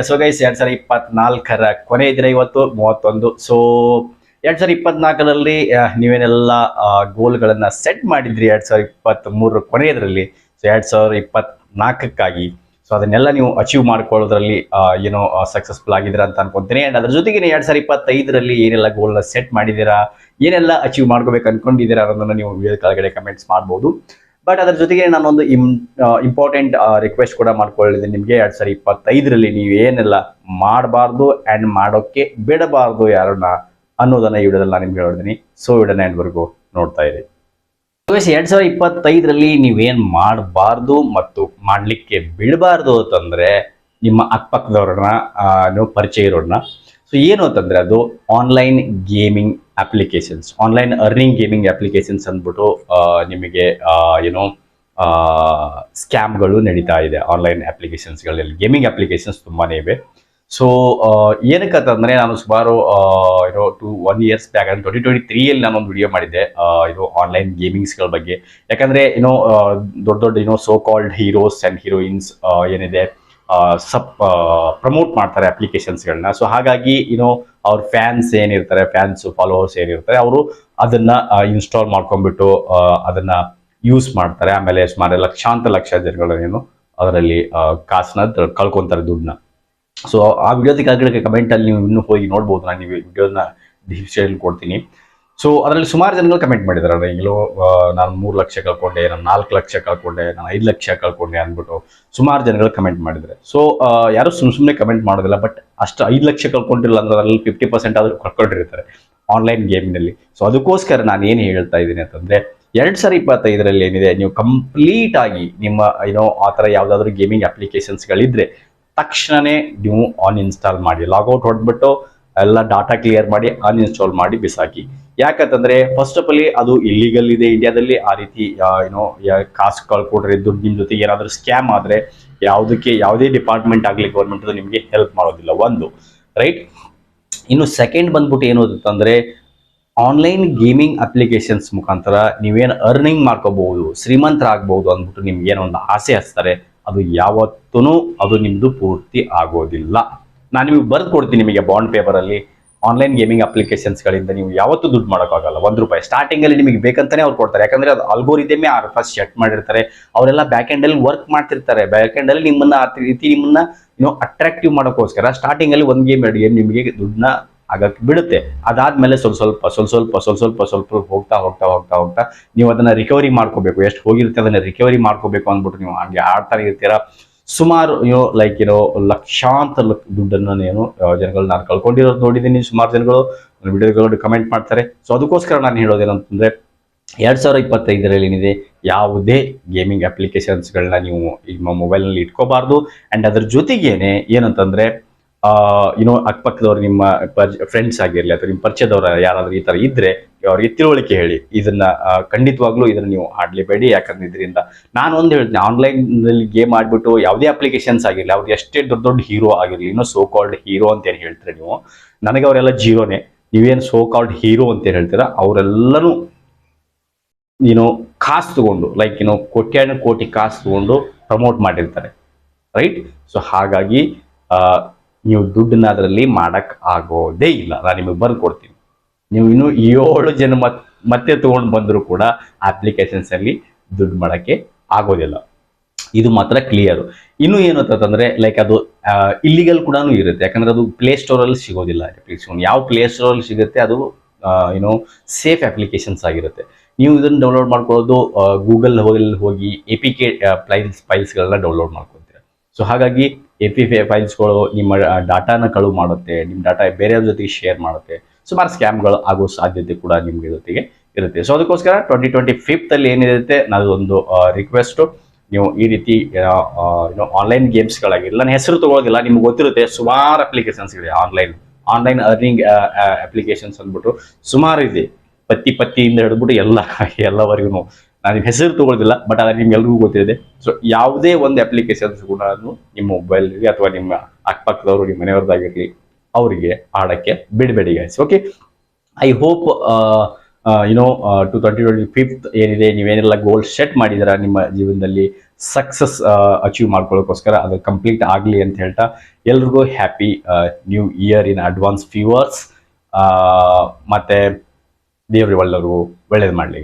So guys 2024 ಕೊನೆ ದಿನ ಇವತ್ತು 31. ಸೊ 2024ರಲ್ಲಿ ನೀವೇನೆಲ್ಲ ಗೋಲ್ಗಳನ್ನ ಸೆಟ್ ಮಾಡಿದ್ರಿ 2023 ಕೊನೆಯದರಲ್ಲಿ. ಸೊ 2024ಕ್ಕಾಗಿ ಸೊ ಅದನ್ನೆಲ್ಲ ನೀವು ಅಚೀವ್ ಮಾಡ್ಕೊಳ್ಳೋದ್ರಲ್ಲಿ ಏನೋ ಸಕ್ಸಸ್ಫುಲ್ ಆಗಿದ್ದೀರಾ ಅಂತ ಅನ್ಕೊಂತೀನಿ. ಅಂಡ್ ಅದ್ರ ಜೊತೆಗೆ 2025ರಲ್ಲಿ ಏನೆಲ್ಲ ಗೋಲ್ನ ಸೆಟ್ ಮಾಡಿದ್ದೀರಾ, ಏನೆಲ್ಲ ಅಚೀವ್ ಮಾಡ್ಕೋಬೇಕು ಅನ್ಕೊಂಡಿದ್ದೀರಾ ಅನ್ನೋದನ್ನ ನೀವು ವಿಡಿಯೋ ಕೆಳಗಡೆ ಕಮೆಂಟ್ಸ್ ಮಾಡ್ಬೋದು. ಬಟ್ ಅದ್ರ ಜೊತೆಗೆ ನಾನೊಂದು ಇಂಪಾರ್ಟೆಂಟ್ ರಿಕ್ವೆಸ್ಟ್ ಕೂಡ ಮಾಡ್ಕೊಳ್ಳಿದ್ದೀನಿ ನಿಮಗೆ. 2025ರಲ್ಲಿ ನೀವು ಏನೆಲ್ಲ ಮಾಡಬಾರ್ದು ಆ್ಯಂಡ್ ಮಾಡೋಕ್ಕೆ ಬಿಡಬಾರ್ದು ಯಾರನ್ನ ಅನ್ನೋದನ್ನ ಈ ವಿಡಿಯೋದಲ್ಲಿ ನಾನು ನಿಮ್ಗೆ ಹೇಳ್ತೀನಿ. ಸೊ ವಿಡಿಯೋನ ಎಂಡ್ವರೆಗೂ ನೋಡ್ತಾ ಇರಿ. 2025ರಲ್ಲಿ ನೀವೇನ್ ಮಾಡಬಾರ್ದು ಮತ್ತು ಮಾಡ್ಲಿಕ್ಕೆ ಬಿಡಬಾರ್ದು ಅಂತಂದ್ರೆ ನಿಮ್ಮ ಅಕ್ಕಪಕ್ಕದವ್ರನ್ನ ನೀವು ಪರಿಚಯ ಇರೋರನ್ನ. ಸೊ ಏನು ಅಂತಂದ್ರೆ ಅದು online gaming applications, online earning gaming applications ಅಂದ್ಬಿಟ್ಟು ನಿಮಗೆ ಏನೋ ಸ್ಕ್ಯಾಮ್ಗಳು ನಡೀತಾ ಇದೆ. ಆನ್ಲೈನ್ ಅಪ್ಲಿಕೇಶನ್ಸ್ಗಳಲ್ಲಿ ಗೇಮಿಂಗ್ ಅಪ್ಲಿಕೇಶನ್ಸ್ ತುಂಬಾನೇ ಇವೆ. ಸೊ ಏನಕ್ಕಂತಂದ್ರೆ ನಾನು ಸುಮಾರು 1 ಇಯರ್ಸ್ ಬ್ಯಾಕ್ 2023ಯಲ್ಲಿ ನಾನೊಂದು ವಿಡಿಯೋ ಮಾಡಿದ್ದೆ ಆನ್ಲೈನ್ ಗೇಮಿಂಗ್ಸ್ಗಳ ಬಗ್ಗೆ. ಯಾಕಂದ್ರೆ ದೊಡ್ಡ so called heroes and heroines ಏನಿದೆ ಪ್ರಮೋಟ್ ಮಾಡ್ತಾರೆ ಅಪ್ಲಿಕೇಶನ್ಸ್ಗಳನ್ನ. ಸೊ ಹಾಗಾಗಿ ಅವ್ರ ಫ್ಯಾನ್ಸ್ ಏನಿರ್ತಾರೆ, ಫ್ಯಾನ್ಸ್ ಫಾಲೋವರ್ಸ್ ಏನಿರ್ತಾರೆ, ಅವರು ಅದನ್ನ ಇನ್ಸ್ಟಾಲ್ ಮಾಡ್ಕೊಂಡ್ಬಿಟ್ಟು ಅದನ್ನ ಯೂಸ್ ಮಾಡ್ತಾರೆ. ಆಮೇಲೆ ಸುಮಾರು ಲಕ್ಷ ಜನಗಳೇನು ಅದರಲ್ಲಿ ಕಾಸನ್ನ ಕಳ್ಕೊಂತಾರೆ, ದುಡ್ಡನ್ನ. ಸೊ ಆ ವಿಡಿಯೋದ ಕೆಳಗಡೆ ಕಮೆಂಟ್ ಅಲ್ಲಿ ನೀವು ಇನ್ನೂ ಹೋಗಿ ನೋಡ್ಬೋದು. ನಾನು ನೀವು ವಿಡಿಯೋನ ಡಿಸ್ಕ್ರಿಪ್ಷನ್ ಕೊಡ್ತೀನಿ. ಸೊ ಅದರಲ್ಲಿ ಸುಮಾರು ಜನಗಳು ಕಮೆಂಟ್ ಮಾಡಿದ್ದಾರೆ, ನಾನು 3 ಲಕ್ಷ ಕಳ್ಕೊಂಡೆ, ನಾನು 4 ಲಕ್ಷ ಕಳ್ಕೊಂಡೆ, ನಾನು 5 ಲಕ್ಷ ಕಳ್ಕೊಂಡೆ ಅಂದ್ಬಿಟ್ಟು ಸುಮಾರು ಜನಗಳು ಕಮೆಂಟ್ ಮಾಡಿದ್ದಾರೆ. ಸೊ ಯಾರು ಸುಮ್ಮನೆ ಕಮೆಂಟ್ ಮಾಡೋದಿಲ್ಲ, ಬಟ್ ಅಷ್ಟು 5 ಲಕ್ಷ ಕಳ್ಕೊಂಡಿಲ್ಲ ಅಂದ್ರೆ ಅದರಲ್ಲಿ 50% ಆದ್ರೂ ಕಳ್ಕೊಂಡಿರ್ತಾರೆ ಆನ್ಲೈನ್ ಗೇಮಿನಲ್ಲಿ. ಸೊ ಅದಕ್ಕೋಸ್ಕರ ನಾನು ಏನು ಹೇಳ್ತಾ ಇದ್ದೀನಿ ಅಂತಂದ್ರೆ 2025ರಲ್ಲಿ ಏನಿದೆ, ನೀವು ಕಂಪ್ಲೀಟ್ ಆಗಿ ನಿಮ್ಮ ಆ ಥರ ಯಾವುದಾದ್ರೂ ಗೇಮಿಂಗ್ ಅಪ್ಲಿಕೇಶನ್ಸ್ಗಳಿದ್ರೆ ತಕ್ಷಣನೇ ನೀವು ಅನ್ಇನ್ಸ್ಟಾಲ್ ಮಾಡಿ, ಲಾಗೌಟ್ ಹೊಡೆದ್ಬಿಟ್ಟು ಎಲ್ಲ ಡಾಟಾ ಕ್ಲಿಯರ್ ಮಾಡಿ ಅನ್ಇನ್ಸ್ಟಾಲ್ ಮಾಡಿ ಬಿಸಾಕಿ. ಯಾಕಂತಂದ್ರೆ ಫಸ್ಟ್ ಆಫ್ ಆಲ್ ಅದು ಇಲ್ಲಿಗಲ್ ಇದೆ ಇಂಡಿಯಾದಲ್ಲಿ. ಆ ರೀತಿ ಕಾಸು ಕಳ್ಕೊಡ್ರಿ, ದುಡ್ಡು ನಿಮ್ಮ ಜೊತೆಗೆ ಏನಾದರೂ ಸ್ಕ್ಯಾಮ್ ಆದ್ರೆ ಯಾವುದೇ ಡಿಪಾರ್ಟ್ಮೆಂಟ್ ಆಗಲಿ ಗೌರ್ಮೆಂಟ್ ನಿಮಗೆ ಹೆಲ್ಪ್ ಮಾಡೋದಿಲ್ಲ, ಒಂದು ರೈಟ್. ಇನ್ನು ಸೆಕೆಂಡ್ ಬಂದ್ಬಿಟ್ಟು ಏನು ಅಂತಂದ್ರೆ ಆನ್ಲೈನ್ ಗೇಮಿಂಗ್ ಅಪ್ಲಿಕೇಶನ್ಸ್ ಮುಖಾಂತರ ನೀವೇನು ಅರ್ನಿಂಗ್ ಮಾಡ್ಕೋಬಹುದು, ಶ್ರೀಮಂತರಾಗಬಹುದು ಅಂದ್ಬಿಟ್ಟು ನಿಮ್ಗೆ ಏನೋ ಒಂದು ಆಸೆ ಹಚ್ತಾರೆ, ಅದು ಯಾವತ್ತೂ ಅದು ನಿಮ್ದು ಪೂರ್ತಿ ಆಗೋದಿಲ್ಲ. ನಾನು ನಿಮಗೆ ಬರೆದು ಕೊಡ್ತೀನಿ ನಿಮಗೆ ಬಾಂಡ್ ಪೇಪರ್ ಅಲ್ಲಿ. ಆನ್ಲೈನ್ ಗೇಮಿಂಗ್ ಅಪ್ಲಿಕೇಶನ್ಸ್ಗಳಿಂದ ನೀವು ಯಾವತ್ತೂ ದುಡ್ಡು ಮಾಡೋಕ್ಕಾಗಲ್ಲ. ₹1 ಸ್ಟಾರ್ಟಿಂಗ್ ಅಲ್ಲಿ ನಿಮಗೆ ಬೇಕಂತಾನೆ ಅವ್ರು ಕೊಡ್ತಾರೆ. ಯಾಕಂದ್ರೆ ಅದು ಅಲ್ಗೋರಿದಮೇ ಫಸ್ಟ್ ಸೆಟ್ ಮಾಡಿರ್ತಾರೆ, ಅವರೆಲ್ಲ ಬ್ಯಾಕ್ ಎಂಡ್ ಅಲ್ಲಿ ವರ್ಕ್ ಮಾಡ್ತಿರ್ತಾರೆ. ಬ್ಯಾಕ್ ಎಂಡ್ ಅಲ್ಲಿ ನಿಮ್ಮನ್ನ ಅಟ್ರಾಕ್ಟಿವ್ ಮಾಡೋಕ್ಕೋಸ್ಕರ ಸ್ಟಾರ್ಟಿಂಗ್ ಅಲ್ಲಿ ಒಂದು ಗೇಮ್ 2 ಗೇಮ್ ನಿಮಗೆ ದುಡ್ಡನ್ನ ಆಗಕ್ಕೆ ಬಿಡುತ್ತೆ. ಅದಾದ್ಮೇಲೆ ಸ್ವಲ್ಪ ಹೋಗ್ತಾ ನೀವು ಅದನ್ನ ರಿಕವರಿ ಮಾಡ್ಕೋಬೇಕು. ಎಷ್ಟು ಹೋಗಿರುತ್ತೆ ಅದನ್ನ ರಿಕವರಿ ಮಾಡ್ಕೋಬೇಕು ಅಂದ್ಬಿಟ್ಟು ನೀವು ಹಂಗೆ ಆಡ್ತಾನೆ ಇರ್ತೀರಾ. ಸುಮಾರು ಲಕ್ಷಾಂತರ ದುಡ್ಡನ್ನು ಜನಗಳು ನಾನು ಕಳ್ಕೊಂಡಿರೋದು ನೋಡಿದ್ದೀನಿ. ಸುಮಾರು ಜನಗಳು ವಿಡಿಯೋಗಳು ಕಮೆಂಟ್ ಮಾಡ್ತಾರೆ. ಸೊ ಅದಕ್ಕೋಸ್ಕರ ನಾನು ಹೇಳೋದೇನಂತಂದ್ರೆ 2025ರಲ್ಲಿ ಏನಿದೆ, ಯಾವುದೇ ಗೇಮಿಂಗ್ ಅಪ್ಲಿಕೇಶನ್ಸ್ಗಳನ್ನ ನೀವು ನಿಮ್ಮ ಮೊಬೈಲ್ನಲ್ಲಿ ಇಟ್ಕೋಬಾರ್ದು. ಅಂಡ್ ಅದ್ರ ಜೊತೆಗೇನೆ ಏನಂತಂದ್ರೆ ಅಕ್ಕಪಕ್ಕದವ್ರು ನಿಮ್ಮ ಫ್ರೆಂಡ್ಸ್ ಆಗಿರ್ಲಿ ಅಥವಾ ನಿಮ್ಮ ಪರಿಚಯದವ್ರ ಯಾರಾದ್ರೂ ಈ ತರ ಇದ್ರೆ ಅವ್ರಿಗೆ ತಿಳುವಳಿಕೆ ಹೇಳಿ. ಇದನ್ನ ಖಂಡಿತವಾಗ್ಲೂ ಇದನ್ನ ನೀವು ಆಡ್ಲೇಬೇಡಿ. ಯಾಕಂದ್ರೆ ಇದರಿಂದ ನಾನು ಒಂದು ಹೇಳ್ತೀನಿ, ಆನ್ಲೈನ್ ನಲ್ಲಿ ಗೇಮ್ ಆಡ್ಬಿಟ್ಟು ಯಾವುದೇ ಅಪ್ಲಿಕೇಶನ್ಸ್ ಆಗಿರ್ಲಿ, ಅವ್ರು ಎಷ್ಟೇ ದೊಡ್ಡ ಹೀರೋ ಆಗಿರ್ಲಿ, ಸೋ ಕಾಲ್ಡ್ ಹೀರೋ ಅಂತ ಏನ್ ಹೇಳ್ತೀರಾ ನೀವು, ನನಗೆ ಅವರೆಲ್ಲ ಜೀರೋನೇ. ನೀವೇನು ಸೋ ಕಾಲ್ಡ್ ಹೀರೋ ಅಂತ ಏನ್ ಹೇಳ್ತೀರಾ, ಅವರೆಲ್ಲರೂ ಕಾಸು ತಗೊಂಡು ಕೋಟಿ ಕಾಸು ತಗೊಂಡು ಪ್ರಮೋಟ್ ಮಾಡಿರ್ತಾರೆ, ರೈಟ್. ಸೊ ಹಾಗಾಗಿ ನೀವು ದುಡ್ಡನ್ನ ಅದರಲ್ಲಿ ಮಾಡಕ್ ಆಗೋದೇ ಇಲ್ಲ. ನಾನು ನಿಮಗೆ ಬರ್ದು ಕೊಡ್ತೀನಿ. ನೀವು ಇನ್ನು 7 ಜನ ಮತ್ತೆ ತಗೊಂಡು ಬಂದರೂ ಕೂಡ ಅಪ್ಲಿಕೇಶನ್ಸ್ ಅಲ್ಲಿ ದುಡ್ಡು ಮಾಡಕ್ಕೆ ಆಗೋದಿಲ್ಲ. ಇದು ಮಾತ್ರ ಕ್ಲಿಯರ್. ಇನ್ನು ಏನು ಅಂತಂದ್ರೆ ಅದು ಇಲ್ಲಿಗಲ್ ಕೂಡ ಇರುತ್ತೆ. ಯಾಕಂದ್ರೆ ಅದು ಪ್ಲೇ ಸ್ಟೋರ್ ಅಲ್ಲಿ ಸಿಗೋದಿಲ್ಲ ಅಪ್ಲಿಕೇಶನ್. ಯಾವ ಪ್ಲೇ ಸ್ಟೋರ್ ಅಲ್ಲಿ ಸಿಗುತ್ತೆ ಅದು ಸೇಫ್ ಅಪ್ಲಿಕೇಶನ್ಸ್ ಆಗಿರುತ್ತೆ. ನೀವು ಇದನ್ನ ಡೌನ್ಲೋಡ್ ಮಾಡ್ಕೊಳ್ಳೋದು ಗೂಗಲ್ ಹೋಗಿ APK ಫೈಲ್ಸ್ಗಳನ್ನ ಡೌನ್ಲೋಡ್ ಮಾಡ್ಕೊತೀರಾ. ಸೊ ಹಾಗಾಗಿ APK ಫೈಲ್ಸ್ಗಳು ನಿಮ್ಮ ಡಾಟಾನ ಕಳುವು ಮಾಡುತ್ತೆ, ನಿಮ್ಮ ಡಾಟಾ ಬೇರೆಯವ್ರ ಜೊತೆಗೆ ಶೇರ್ ಮಾಡುತ್ತೆ. ಸುಮಾರು ಸ್ಕ್ಯಾಮ್ಗಳು ಆಗೋ ಸಾಧ್ಯತೆ ಕೂಡ ನಿಮ್ಗೆ ಜೊತೆಗೆ ಇರುತ್ತೆ. ಸೊ ಅದಕ್ಕೋಸ್ಕರ 2025 ಏನಿರುತ್ತೆ, ನಾನು ಒಂದು ರಿಕ್ವೆಸ್ಟ್, ನೀವು ಈ ರೀತಿ ಆನ್ಲೈನ್ ಗೇಮ್ಸ್ಗಳಾಗಿರಲಿ, ನನ್ನ ಹೆಸರು ತಗೊಳ್ಳೋದಿಲ್ಲ, ನಿಮ್ಗೆ ಗೊತ್ತಿರುತ್ತೆ ಸುಮಾರು ಅಪ್ಲಿಕೇಶನ್ಸ್ಗಳಿದೆ. ಆನ್ಲೈನ್ ಅರ್ನಿಂಗ್ ಅಪ್ಲಿಕೇಶನ್ಸ್ ಅಂದ್ಬಿಟ್ಟು ಸುಮಾರು ಇದೆ. ಪತ್ತಿಯಿಂದ ಹಿಡಿದ್ಬಿಟ್ಟು ಎಲ್ಲವರೆಗೂ ನಾನು ಹೆಸರು ತಗೊಳ್ಳೋದಿಲ್ಲ, ಬಟ್ ಅದ್ರ ನಿಮ್ಗೆಲ್ರಿಗೂ ಗೊತ್ತಿದೆ. ಸೊ ಯಾವುದೇ ಒಂದು ಅಪ್ಲಿಕೇಶನ್ಸ್ ಕೂಡ ನಿಮ್ಮ ಮೊಬೈಲ್ಗೆ ಅಥವಾ ನಿಮ್ಮ ಅಕ್ಕಪಕ್ಕದವರು, ನಿಮ್ಮ ಮನೆಯವ್ರದ್ದಾಗಿರ್ಲಿ, ಅವರಿಗೆ ಆಡಕ್ಕೆ ಬಿಡಬೇಡಿ ಗೈಸ್. ಓಕೆ, ಐ ಹೋಪ್ 2025 ಏನಿದೆ, ನೀವೇನೆಲ್ಲ ಗೋಲ್ ಸೆಟ್ ಮಾಡಿದ್ದೀರಾ ನಿಮ್ಮ ಜೀವನದಲ್ಲಿ ಸಕ್ಸಸ್ ಅಚೀವ್ ಮಾಡ್ಕೊಳ್ಳೋಕ್ಕೋಸ್ಕರ ಅದು ಕಂಪ್ಲೀಟ್ ಆಗಲಿ ಅಂತ ಹೇಳ್ತಾ ಎಲ್ರಿಗೂ happy new year in advance viewers. ಮತ್ತೆ ದೇವ್ರು ಎಲ್ಲರಿಗೂ ಒಳ್ಳೇದು ಮಾಡಲಿ.